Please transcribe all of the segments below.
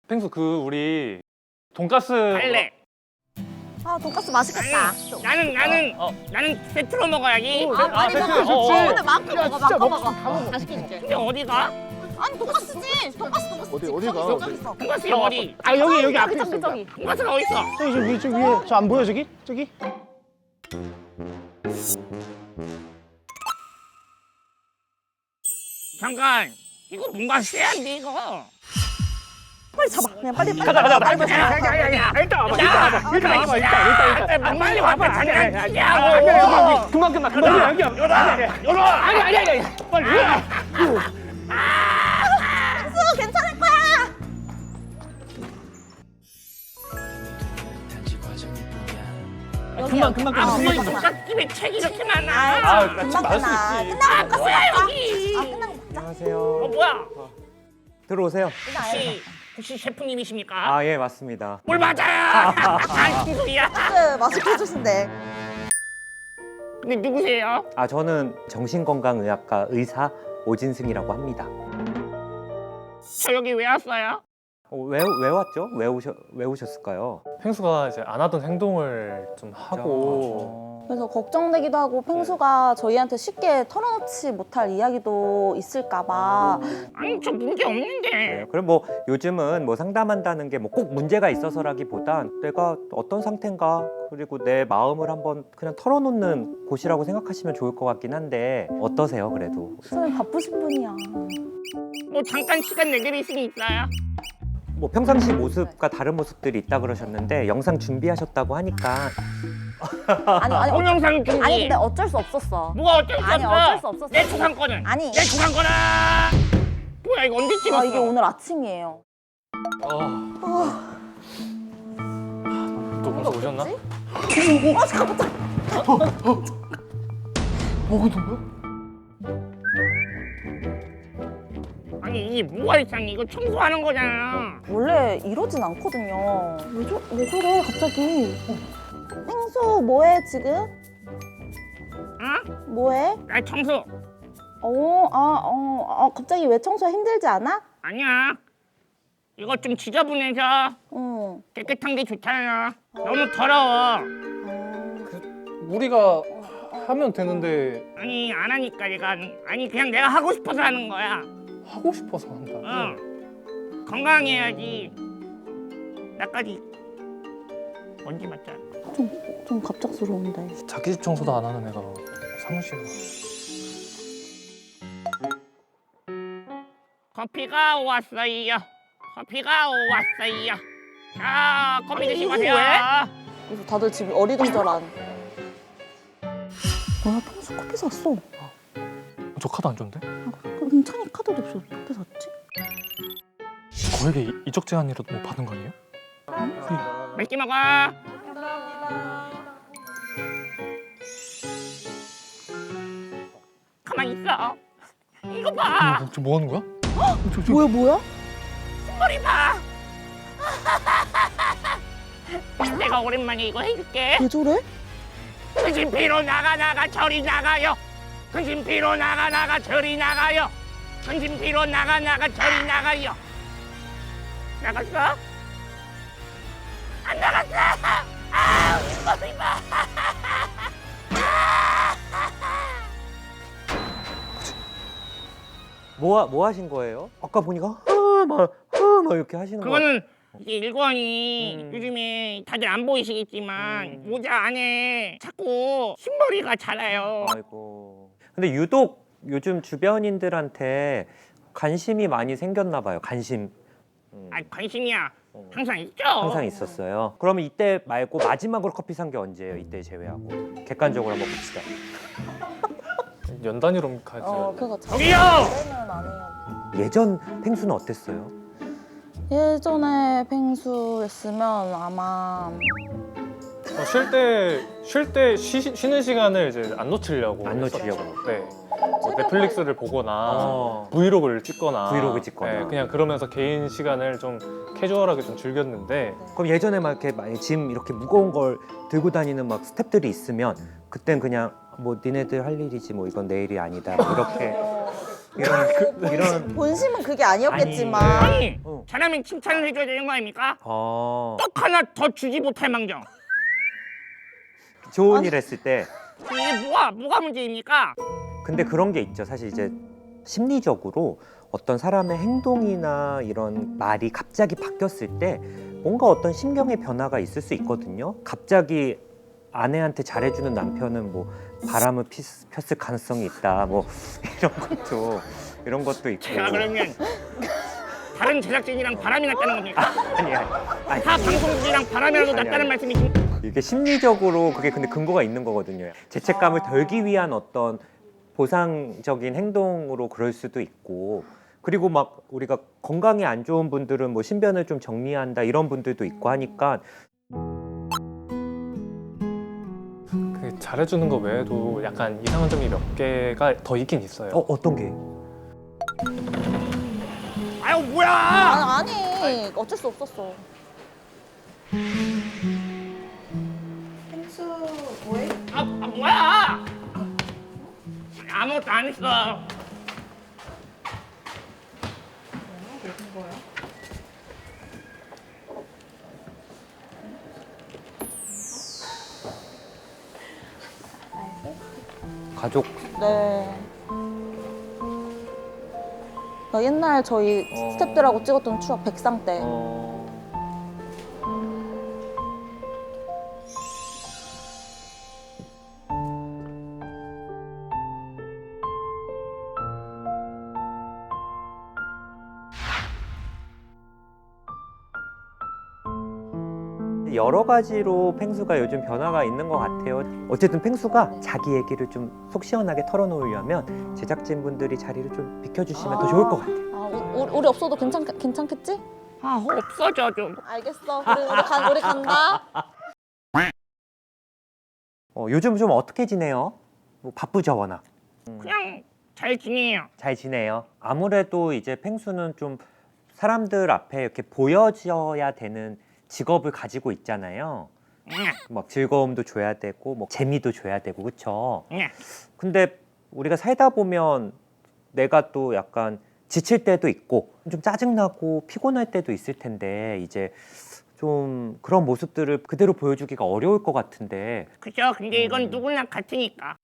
펭수 우리 돈가스 갈래. 아 돈가스 맛있겠다. 나는 세트로 먹어야지. 아 많이 세트. 먹어. 근데 마음껏 먹어. 진짜 마음껏 먹고 먹어. 맛있게 줄게. 근데 어디가? 아니 돈가스지. 돈가스. 어디가? 돈가스가 어디? 아 여기 앞에 저기 있어. 저기. 돈가스가 어디 있어? 저 위에 저 안 보여 저기? 저기? 잠깐. 이거 뭔가 쎄한데 이거. 빨리 잡아. 그냥 빨리. 가자. 야야야. 일단 와봐. 일단. 빨리 와봐. 아니. 장난치냐고. 그만. 여기. 열어. 아니. 빨리. 수 괜찮을 거야. 금방. 이 돈가스집에 책이 이렇게 많아. 아, 금방 좀 맛있을 끝나. 수 있지. 끝나고 돈가스 뭐야 먹자. 여기? 아 끝나고 먹자. 안녕하세요. 뭐야? 들어오세요. 혹시 셰프님이십니까? 아, 예, 맞습니다. 뭘 맞아요? 무슨 소리야? 네 맛있게 해주신대. 근데 누구세요? 아, 저는 정신건강의학과 의사 오진승이라고 합니다. 저 여기 왜 왔어요? 왜 왔죠? 왜 오셨을까요? 펭수가 이제 안 하던 행동을 좀 하고 그래서 걱정되기도 하고 펭수가 저희한테 쉽게 털어놓지 못할 이야기도 있을까봐. 아니 저 문제 없는데. 네, 그럼 뭐 요즘은 뭐 상담한다는 게 뭐 꼭 문제가 있어서라기보단 내가 어떤 상태인가 그리고 내 마음을 한번 그냥 털어놓는 곳이라고 생각하시면 좋을 것 같긴 한데 어떠세요? 그래도 선생님 바쁘신 분이야. 뭐 잠깐 시간 내드릴 수 있어요? 뭐 평상시 모습과 다른 모습들이 있다 그러셨는데 영상 준비하셨다고 하니까 아니 동영상 준비. 아니 근데 어쩔 수 없었어. 뭐가 어쩔 수 아니, 없어? 어쩔 수 없었어. 내 초상권은? 아니. 내 초상권은? 뭐야 이거 언제 찍었어? 아 이게 오늘 아침이에요. 또 벌써 오셨나? 아 잠깐만. 아니 이게 뭐가 이상해? 이거 청소하는 거잖아. 원래 이러진 않거든요. 왜 그래 갑자기? 펭수 뭐해 지금? 어? 뭐해? 나 청소. 갑자기 왜 청소 힘들지 않아? 아니야. 이거 좀 지저분해서 응. 깨끗한 게 좋잖아. 너무 더러워. 우리가 하면 되는데 아니 안 하니까 내가 아니 그냥 내가 하고 싶어서 하는 거야. 하고 싶어서 한다. 응. 건강해야지. 나까지 먼지 맞잖아. 좀 갑작스러운데. 자기 집 청소도 안 하는 애가 사무실. 커피가 왔어요. 커피가 왔어요. 자, 커피 드시고 가세요. 그래서 다들 지금 어리둥절한. 뭐야 펭수 커피 샀어. 저 카드 안 좋은데? 그럼 찬이 카드도 없어. 어떻게 샀지? 거에게 이적 제한이라도 뭐 받은 거 아니에요? 맛있게 먹어. 가만히 있어. 이거 봐. 지금 뭐 하는 거야? 뭐야? 머리 봐. 내가 오랜만에 이거 해줄게. 왜 저래? 근심피로 나가 저리 나가요. 근심피로 나가 저리 나가요. 근심피로 나가 저리 나가요. 나갔어? 안 나갔어. 아, 머리 봐. 뭐 하신 거예요? 아까 보니까 막 이렇게 하시는 거. 그거는 이게 일권이 요즘에 다들 안 보이시겠지만 모자 안에 자꾸 흰머리가 자라요. 아이고. 근데 유독 요즘 주변인들한테 관심이 많이 생겼나 봐요. 관심. 아, 관심이야. 항상 있죠. 항상 있었어요. 그러면 이때 말고 마지막으로 커피 산 게 언제예요? 이때 제외하고. 객관적으로 한번 봅시다. 연 단위로 가지. 그거 저기요! 때는 안 해요. 예전 펭수는 어땠어요? 예전에 펭수였으면 아마 쉴 때 쉬는 시간을 이제 안 놓치려고. 안 놓치려고. 했었죠. 네. 뭐 넷플릭스를 보거나 어. 브이로그를 찍거나. 브이로그 찍거나. 네, 그냥 그러면서 개인 시간을 좀 캐주얼하게 좀 즐겼는데 그럼 예전에 막 이렇게 많이 짐 이렇게 무거운 걸 들고 다니는 막 스태프들이 있으면 그땐 그냥 뭐 니네들 할 일이지 뭐 이건 내 일이 아니다 뭐 이렇게 이런 본심은 그게 아니었겠지만. 아니 어. 잘하면 칭찬을 해줘야 되는 거 아닙니까? 떡 떡 하나 더 주지 못할 망정. 좋은 일 했을 때. 이게 뭐가 문제입니까? 근데 그런 게 있죠. 사실 이제 심리적으로 어떤 사람의 행동이나 이런 말이 갑자기 바뀌었을 때 뭔가 어떤 심경의 변화가 있을 수 있거든요. 갑자기 아내한테 잘해주는 남편은 뭐 바람을 폈을 가능성이 있다. 뭐 이런 것도 있고. 제가 그러면 다른 제작진이랑 바람이 났다는 겁니까? 아니. 타 방송국이랑 바람이라도 아니, 났다는 아니. 말씀이십니까? 이게 심리적으로 그게 근데 근거가 있는 거거든요. 죄책감을 덜기 위한 어떤 보상적인 행동으로 그럴 수도 있고, 그리고 막 우리가 건강이 안 좋은 분들은 뭐 신변을 좀 정리한다 이런 분들도 있고 하니까. 그 잘해주는 거 외에도 약간 이상한 점이 몇 개가 더 있긴 있어요. 어떤 게? 아유 뭐야! 아니 어쩔 수 없었어. 펭수 뭐해? 뭐야! 아무것도 안 했어. 무슨 거야? 가족. 네. 나 옛날 저희 스태프들하고 찍었던 추억 백상 때. 여러 가지로 펭수가 요즘 변화가 있는 것 같아요. 어쨌든 펭수가 자기 얘기를 좀 속 시원하게 털어놓으려면 제작진분들이 자리를 좀 비켜주시면 더 좋을 것 같아요. 우리 없어도 괜찮겠지? 아 없어져 좀. 알겠어. 우리 간다. 요즘 좀 어떻게 지내요? 뭐 바쁘죠, 워낙. 그냥 잘 지내요. 잘 지내요. 아무래도 이제 펭수는 좀 사람들 앞에 이렇게 보여져야 되는 직업을 가지고 있잖아요. 막 즐거움도 줘야 되고 뭐 재미도 줘야 되고 그쵸? 근데 우리가 살다 보면 내가 또 약간 지칠 때도 있고 좀 짜증나고 피곤할 때도 있을 텐데 이제 좀 그런 모습들을 그대로 보여주기가 어려울 것 같은데 그죠? 근데 이건 누구나 같으니까.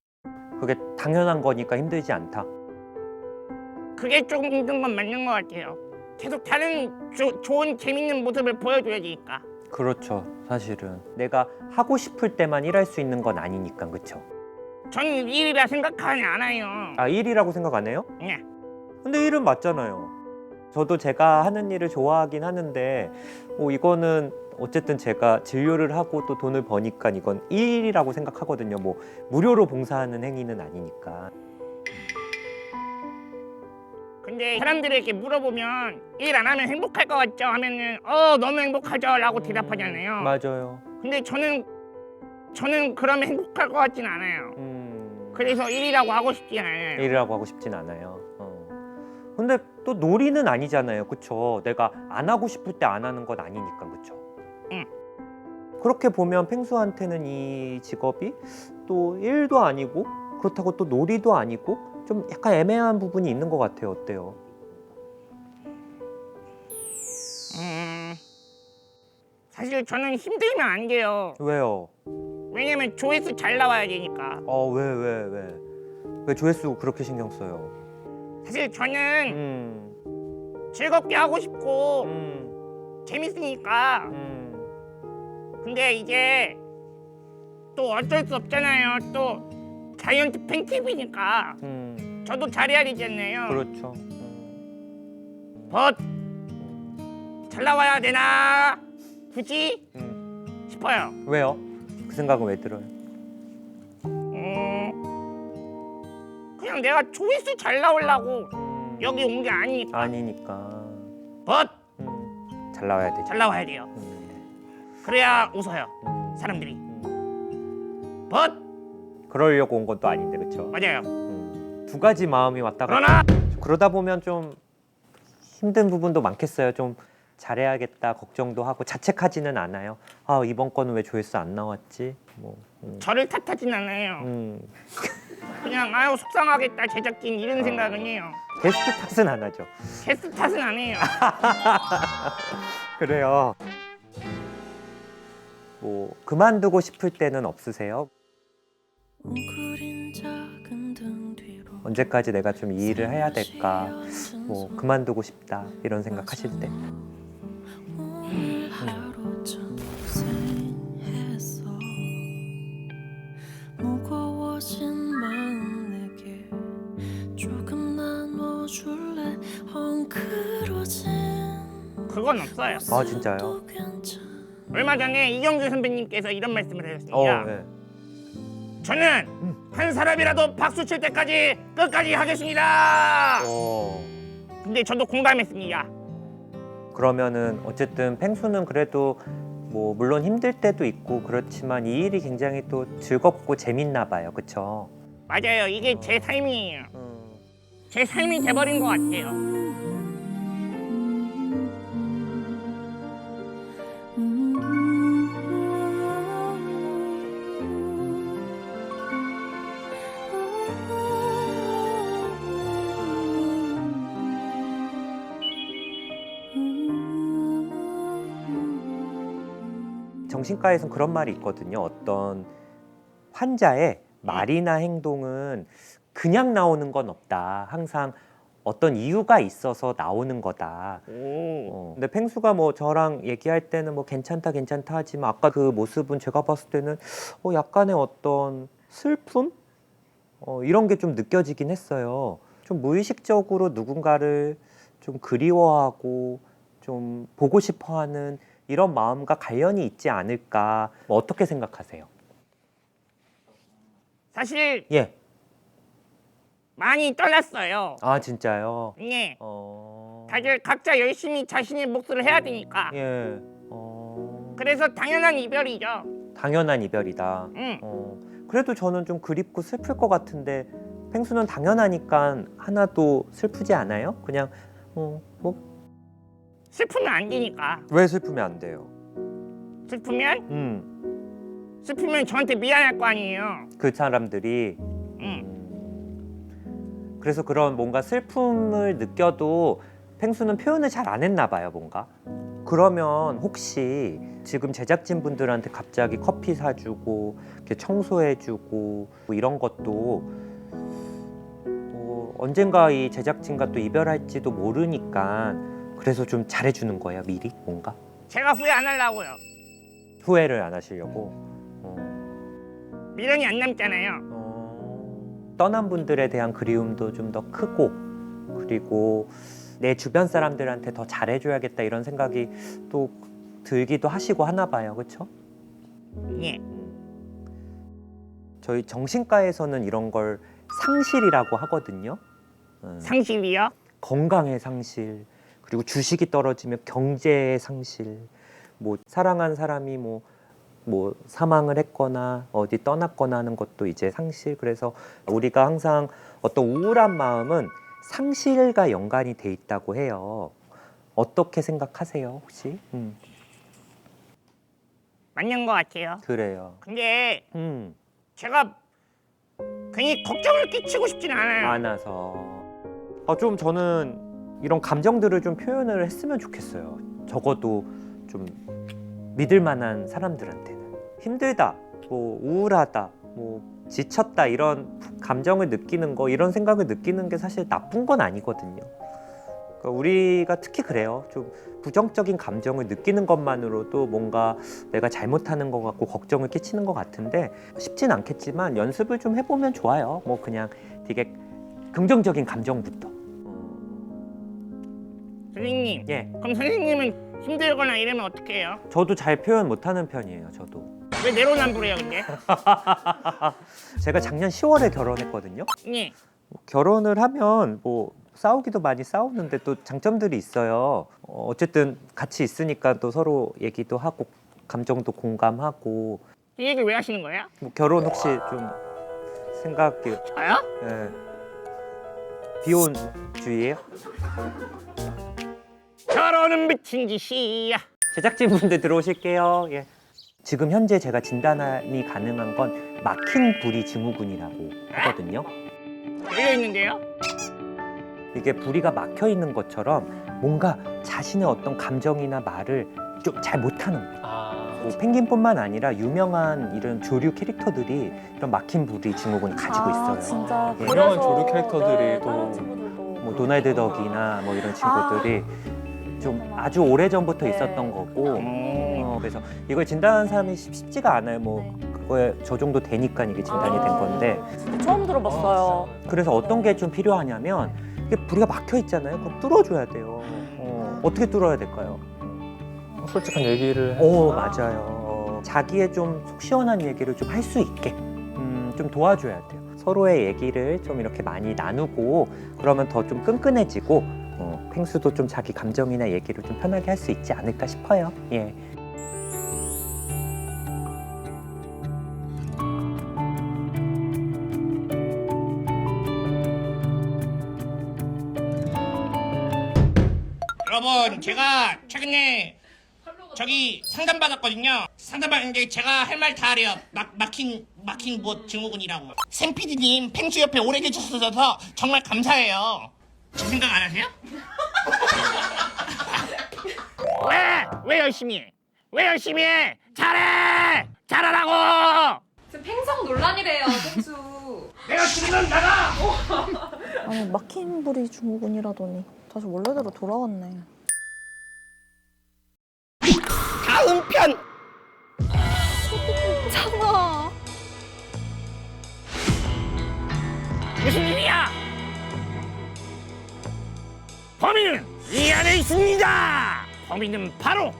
그게 당연한 거니까 힘들지 않다. 그게 조금 힘든 건 맞는 것 같아요. 계속 다른 좋은 재밌는 모습을 보여줘야 되니까. 그렇죠. 사실은 내가 하고 싶을 때만 일할 수 있는 건 아니니까 그쵸? 저는 일이라 생각하지 않아요. 아 일이라고 생각 안 해요? 네. 근데 일은 맞잖아요. 저도 제가 하는 일을 좋아하긴 하는데 이거는 어쨌든 제가 진료를 하고 또 돈을 버니까 이건 일이라고 생각하거든요. 뭐 무료로 봉사하는 행위는 아니니까. 근데 사람들에게 물어보면 일 안 하면 행복할 것 같죠? 하면은 너무 행복하죠 라고 대답하잖아요. 맞아요. 근데 저는 그러면 행복할 것 같진 않아요. 그래서 일이라고 하고 싶지 않아요. 일이라고 하고 싶진 않아요. 근데 또 놀이는 아니잖아요. 그쵸? 내가 안 하고 싶을 때 안 하는 건 아니니까 그쵸? 응. 그렇게 보면 펭수한테는 이 직업이 또 일도 아니고 그렇다고 또 놀이도 아니고 좀 약간 애매한 부분이 있는 것 같아요. 어때요? 사실 저는 힘들면 안 돼요. 왜요? 왜냐면 조회수 잘 나와야 되니까. 왜 조회수 그렇게 신경 써요? 사실 저는 즐겁게 하고 싶고 재밌으니까. 근데 이제 또 어쩔 수 없잖아요. 또 자이언트 팬티비니까 저도 잘해야 되잖아요. 그렇죠. 잘 나와야 되나 굳이 싶어요. 왜요? 그 생각은 왜 들어요? 그냥 내가 조회수 잘 나오려고 여기 온 게 아니니까. 아니니까. 잘 나와야 되죠. 잘 나와야 돼요. 그래야 웃어요 사람들이. 그러려고 온 것도 아닌데 그렇죠? 맞아요. 두 가지 마음이 왔다 갔다. 그러다 보면 좀 힘든 부분도 많겠어요. 좀 잘해야겠다 걱정도 하고 자책하지는 않아요. 이번 거는 왜 조회수 안 나왔지? 저를 탓하진 않아요. 그냥 속상하겠다 제작진 이런 생각은 해요. 게스트 탓은 안 하죠. 게스트 탓은 안 해요. 그래요. 뭐 그만두고 싶을 때는 없으세요? 언제까지 내가 좀 이 일을 해야 될까? 뭐 그만두고 싶다 이런 생각하실 때. 무거워진 마음 내게 조금 나눠줄래 헝클어진 그건 없어요. 아 진짜요? 얼마 전에 이경규 선배님께서 이런 말씀을 하셨습니다. 네. 저는 한 사람이라도 박수 칠 때까지 끝까지 하겠습니다. 근데 저도 공감했습니다. 그러면은 어쨌든 펭수는 그래도 뭐 물론 힘들 때도 있고 그렇지만 이 일이 굉장히 또 즐겁고 재밌나 봐요, 그렇죠? 맞아요. 이게 제 삶이에요. 제 삶이 돼버린 것 같아요. 정신과에서는 그런 말이 있거든요. 어떤 환자의 말이나 행동은 그냥 나오는 건 없다. 항상 어떤 이유가 있어서 나오는 거다. 근데 펭수가 뭐 저랑 얘기할 때는 뭐 괜찮다 하지만 아까 그 모습은 제가 봤을 때는 약간의 어떤 슬픔? 이런 게 좀 느껴지긴 했어요. 좀 무의식적으로 누군가를 좀 그리워하고 좀 보고 싶어하는 이런 마음과 관련이 있지 않을까. 뭐 어떻게 생각하세요? 사실 예. 많이 떠났어요. 아 진짜요? 네. 다들 각자 열심히 자신의 몫을 해야 되니까. 예. 그래서 당연한 이별이죠. 당연한 이별이다. 응. 그래도 저는 좀 그립고 슬플 것 같은데 펭수는 당연하니까 하나도 슬프지 않아요? 그냥 뭐 슬프면 안 되니까. 왜 슬프면 안 돼요? 슬프면 저한테 미안할 거 아니에요. 그 사람들이 응. 그래서 그런 뭔가 슬픔을 느껴도 펭수는 표현을 잘 안 했나 봐요, 뭔가. 그러면 혹시 지금 제작진분들한테 갑자기 커피 사주고 이렇게 청소해주고 뭐 이런 것도 언젠가 이 제작진과 또 이별할지도 모르니까 그래서 좀 잘해주는 거예요, 미리 뭔가? 제가 후회 안 하려고요. 후회를 안 하시려고? 미련이 안 남잖아요. 떠난 분들에 대한 그리움도 좀 더 크고 그리고 내 주변 사람들한테 더 잘해줘야겠다 이런 생각이 또 들기도 하시고 하나 봐요, 그렇죠? 예. 저희 정신과에서는 이런 걸 상실이라고 하거든요. 상실이요? 건강의 상실, 그리고 주식이 떨어지면 경제의 상실, 뭐 사랑한 사람이 뭐 사망을 했거나 어디 떠났거나 하는 것도 이제 상실. 그래서 우리가 항상 어떤 우울한 마음은 상실과 연관이 돼 있다고 해요. 어떻게 생각하세요, 혹시? 맞는 것 같아요. 그래요. 근데 제가 괜히 걱정을 끼치고 싶진 않아요. 많아서 좀 저는 이런 감정들을 좀 표현을 했으면 좋겠어요. 적어도 좀 믿을 만한 사람들한테는 힘들다, 뭐 우울하다, 뭐 지쳤다 이런 감정을 느끼는 거, 이런 생각을 느끼는 게 사실 나쁜 건 아니거든요. 그러니까 우리가 특히 그래요. 좀 부정적인 감정을 느끼는 것만으로도 뭔가 내가 잘못하는 것 같고 걱정을 끼치는 것 같은데 쉽진 않겠지만 연습을 좀 해보면 좋아요. 뭐 그냥 되게 긍정적인 감정부터. 선생님. 예. 그럼 선생님은 힘들거나 이러면 어떻게 해요? 저도 잘 표현 못하는 편이에요. 저도. 왜 내로남불해요, 근데? 제가 작년 10월에 결혼했거든요. 예. 결혼을 하면 뭐 싸우기도 많이 싸우는데 또 장점들이 있어요. 어쨌든 같이 있으니까 또 서로 얘기도 하고 감정도 공감하고. 이 얘기 왜 하시는 거예요? 뭐 결혼 혹시 좀 생각이 저요? 비혼주의예요? 결혼은 미친 짓이야. 제작진분들 들어오실게요. 예. 지금 현재 제가 진단이 가능한 건 막힌 부리 증후군이라고 하거든요. 열려 있는데요? 이게 부리가 막혀 있는 것처럼 뭔가 자신의 어떤 감정이나 말을 좀 잘 못하는 거예요. 뭐 펭귄뿐만 아니라 유명한 이런 조류 캐릭터들이 이런 막힌 부리 증후군을 가지고 있어요. 진짜. 예. 유명한 그래서, 조류 캐릭터들이 네, 또 다른 친구들도 뭐 도날드 덕이나 뭐 이런 친구들이 좀 아주 오래 전부터 네. 있었던 거고 음. 그래서 이걸 진단하는 사람이 쉽지가 않아요. 뭐 네. 그거에 저 정도 되니까 이게 진단이 된 건데 진짜 처음 들어봤어요. 그래서 어떤 게 좀 필요하냐면 이게 부리가 막혀 있잖아요. 그럼 뚫어줘야 돼요. 어떻게 뚫어야 될까요? 솔직한 얘기를 오 맞아요. 자기의 좀 속 시원한 얘기를 좀 할 수 있게 좀 도와줘야 돼요. 서로의 얘기를 좀 이렇게 많이 나누고 그러면 더 좀 끈끈해지고 펭수도 좀 자기 감정이나 얘기를 좀 편하게 할 수 있지 않을까 싶어요. 예. 여러분 제가 최근에 저기 상담받았거든요. 상담받는데 제가 할 말 다 하래요. 막힌 뭐 증후군이라고. 샘 PD님 펭수 옆에 오래 계셨어서 정말 감사해요. 저 생각 안 하세요? 왜 열심히 해? 왜 열심히 해? 잘하라고! 지금 팽성 논란이래요, 펭수. 내가 죽으면 나가! 아니 막힌 부리 증후군이라더니 다시 원래대로 돌아왔네. 다음 편! 참아. 무슨 일이야? 범인은 이 안에 있습니다! 범인은 바로